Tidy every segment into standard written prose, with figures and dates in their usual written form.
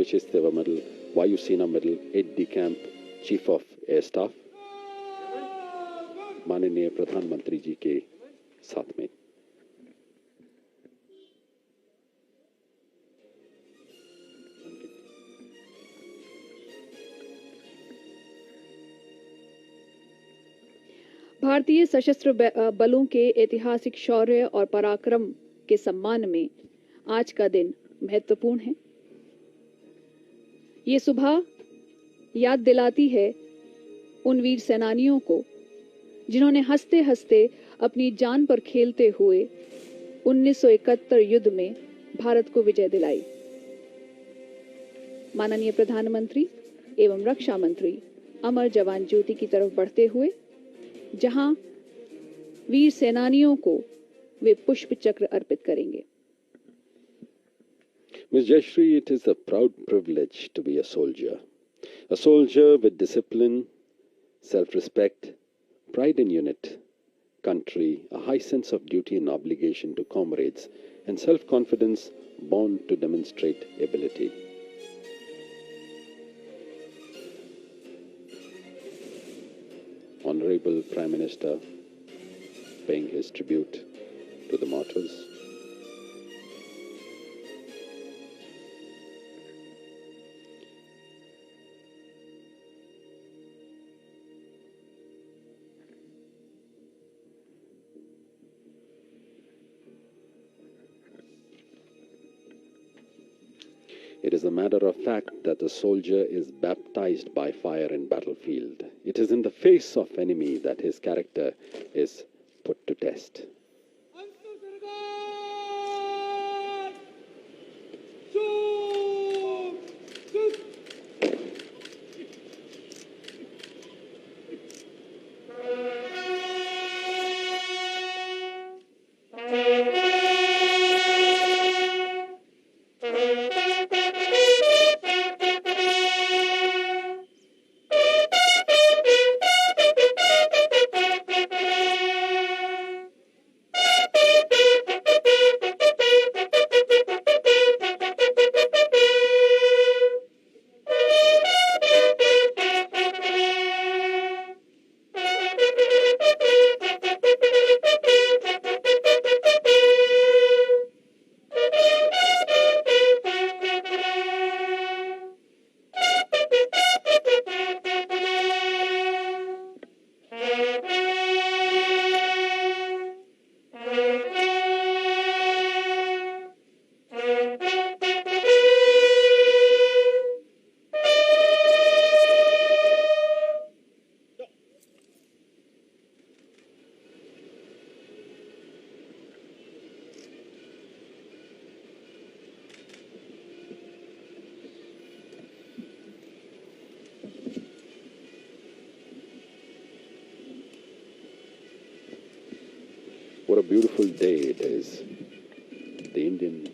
विशिष्ट सेवा मेडल, वायु सेना medal, Ed D camp chief of air staff माननीय प्रधानमंत्री जी के साथ में। भारतीय सशस्त्र बलों के ऐतिहासिक शौर्य और पराक्रम के सम्मान में आज का दिन महत्वपूर्ण है। ये सुबह याद दिलाती है उन वीर सेनानियों को जिन्होंने हंसते हंसते अपनी जान पर खेलते हुए 1971 युद्ध में भारत को विजय दिलाई। माननीय प्रधानमंत्री एवं रक्षा मंत्री अमर जवान ज्योति की तरफ बढ़ते हुए जहां वीर सेनानियों को वे पुष्प चक्र अर्पित करेंगे। Ms. Jayashree, it is a proud privilege to be a soldier with discipline, self-respect, pride in unit, country, a high sense of duty and obligation to comrades, and self-confidence born to demonstrate ability. Honorable Prime Minister paying his tribute to the martyrs. It is a matter of fact that a soldier is baptized by fire in battlefield. It is in the face of enemy that his character is put to test. What a beautiful day it is. The Indian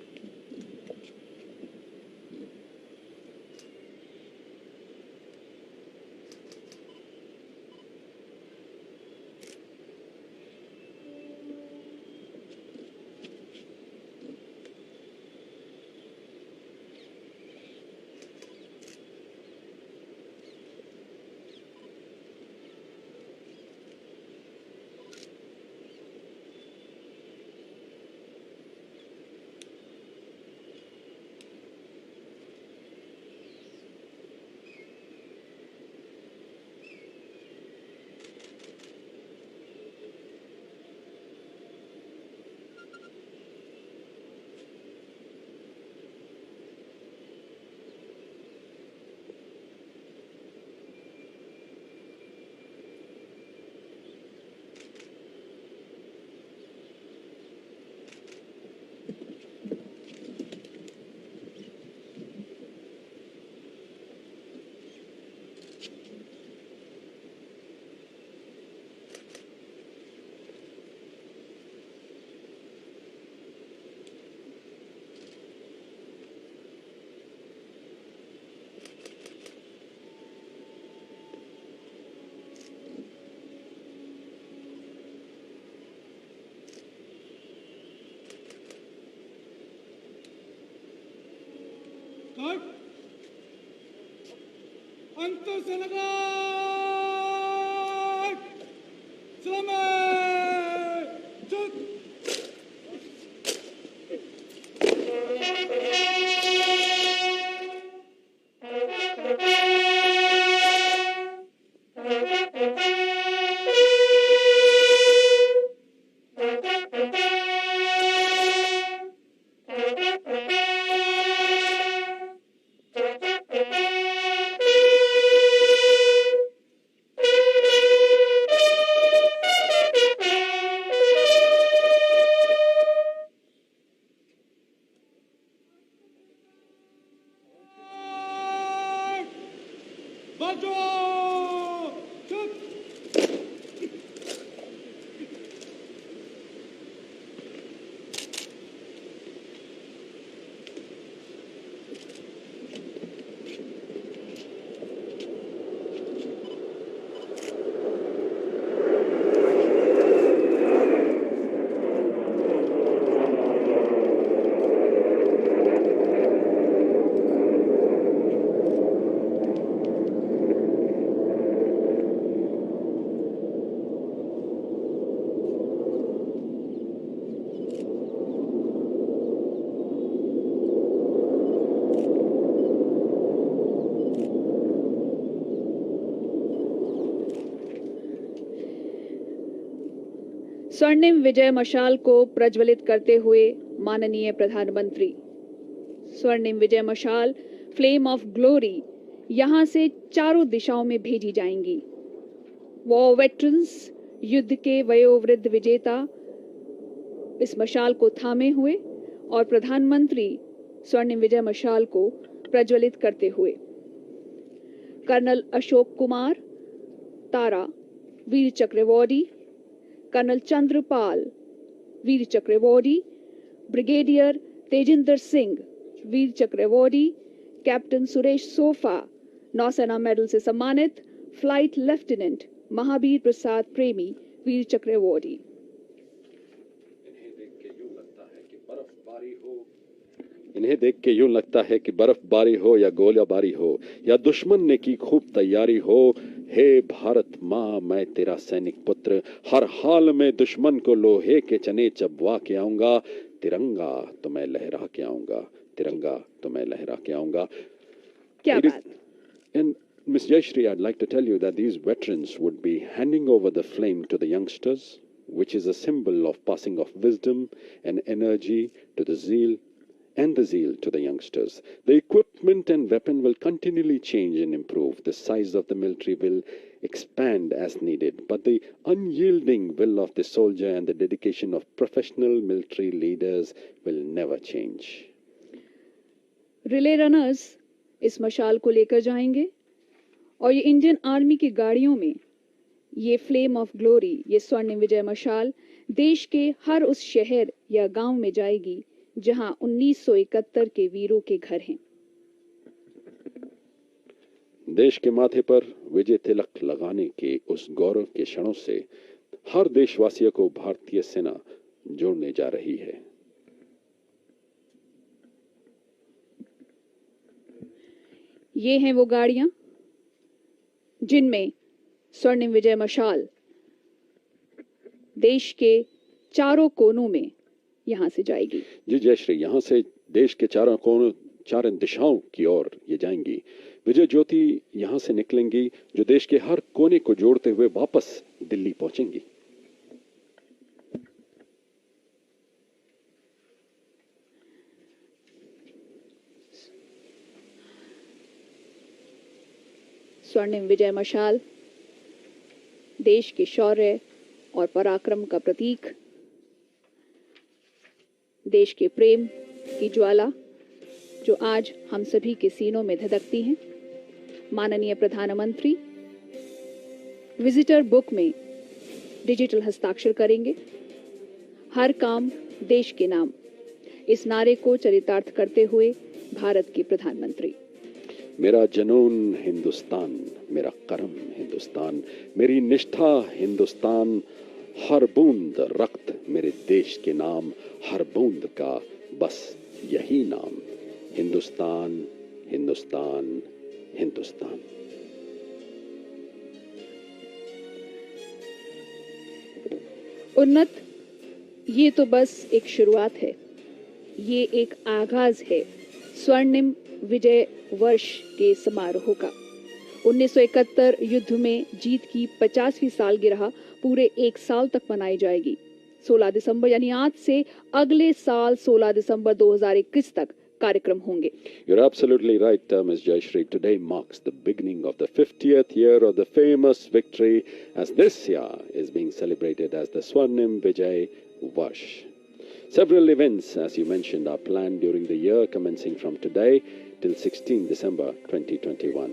स्वर्णिम विजय मशाल को प्रज्वलित करते हुए माननीय प्रधानमंत्री। स्वर्णिम विजय मशाल फ्लेम ऑफ ग्लोरी यहां से चारों दिशाओं में भेजी जाएंगी। वॉर वेटरन्स, युद्ध के वयोवृद्ध विजेता इस मशाल को थामे हुए और प्रधानमंत्री स्वर्णिम विजय मशाल को प्रज्वलित करते हुए। कर्नल अशोक कुमार तारा वीर चक्र अवॉर्डी, कर्नल चंद्रपाल वीर चक्र अवॉर्डी, ब्रिगेडियर तेजिंदर सिंह वीर चक्र अवॉर्डी, कैप्टन सुरेश सोफा नौसेना मेडल से सम्मानित, फ्लाइट लेफ्टिनेंट महावीर प्रसाद प्रेमी वीर चक्र अवॉर्डी। इन्हें देख के यूं लगता है कि बर्फबारी हो या गोलाबारी हो या दुश्मन ने की खूब तैयारी हो, हे भारत माँ मैं तेरा सैनिक पुत्र, हर हाल में दुश्मन को लोहे के चने चबवा के आऊंगा, तिरंगा तो मैं लहरा के आऊंगा, तिरंगा तो मैं लहरा के आऊंगा। क्या बात। And Ms. Jayashree, I'd like to tell you that these veterans would be handing over the flame to the youngsters, which is a symbol of passing of wisdom and energy to the zeal to the youngsters. The equipment and weapon will continually change and improve. The size of the military will expand as needed, but the unyielding will of the soldier and the dedication of professional military leaders will never change. Relay runners इस मशाल को लेकर जाएंगे और ये Indian army की गाड़ियों में ये फ्लेम ऑफ ग्लोरी, ये स्वर्णिम विजय मशाल देश के हर उस शहर या गांव में जाएगी जहां 1971 के वीरों के घर हैं। देश के माथे पर विजय तिलक लगाने के उस गौरव के क्षणों से हर देशवासियों को भारतीय सेना जोड़ने जा रही है। ये हैं वो गाड़ियां जिनमें स्वर्णिम विजय मशाल देश के चारों कोनों में यहां से जाएगी। जी जयश्री, यहां से देश के चारों कोनों, चारों दिशाओं की ओर ये जाएंगी। विजय ज्योति यहां से निकलेंगी जो देश के हर कोने को जोड़ते हुए वापस दिल्ली पहुंचेंगी। स्वर्णिम विजय मशाल देश के शौर्य और पराक्रम का प्रतीक, देश के प्रेम की ज्वाला जो आज हम सभी के सीनों में धधकती हैं। माननीय प्रधानमंत्री विजिटर बुक में डिजिटल हस्ताक्षर करेंगे। हर काम देश के नाम, इस नारे को चरितार्थ करते हुए भारत के प्रधानमंत्री। मेरा जनून हिंदुस्तान, मेरा कर्म हिंदुस्तान, मेरी निष्ठा हिंदुस्तान, हर बूंद रक्त मेरे देश के नाम, हर बूंद का बस यही नाम, हिंदुस्तान हिंदुस्तान हिंदुस्तान। उन्नत, ये तो बस एक शुरुआत है, ये एक आगाज है स्वर्णिम विजय वर्ष के समारोह का। 1971 युद्ध में जीत की 50वीं सालगिरह पूरे एक साल तक मनाई जाएगी। 16 दिसंबर यानी आज से अगले साल 16 दिसंबर 2021 तक कार्यक्रम होंगे। You're absolutely right, Ms. Jayashree. Today marks the beginning of the 50th year of the famous victory, as this year is being celebrated as the Swarnim Vijay Varsh. Several events, as you mentioned, are planned during the year, commencing from today till 16 December 2021.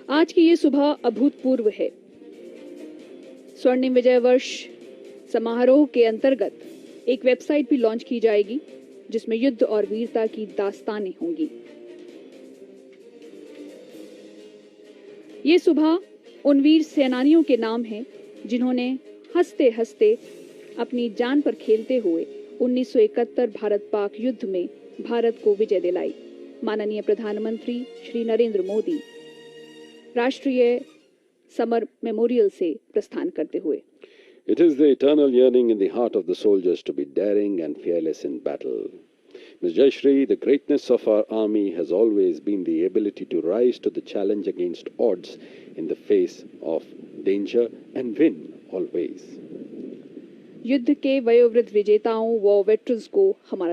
आज की ये सुबह अभूतपूर्व है। स्वर्णिम विजय वर्ष समारोह के अंतर्गत एक वेबसाइट भी लॉन्च की जाएगी, जिसमें युद्ध और वीरता की दास्तानें होंगी। ये सुबह उन वीर सेनानियों के नाम है जिन्होंने हंसते हंसते अपनी जान पर खेलते हुए 1971 भारत पाक युद्ध में भारत को विजय दिलाई। माननीय प्रधानमंत्री श्री नरेंद्र मोदी राष्ट्रीय समर मेमोरियल से प्रस्थान करते हुए। It is the eternal yearning in the heart of the soldiers to be daring and fearless in battle. Ms. Jayashree, the greatness of our army has always been the ability to rise to the challenge against odds in the face of danger and win always. युद्ध के वयोवृद्ध विजेताओं व veterans को हमारा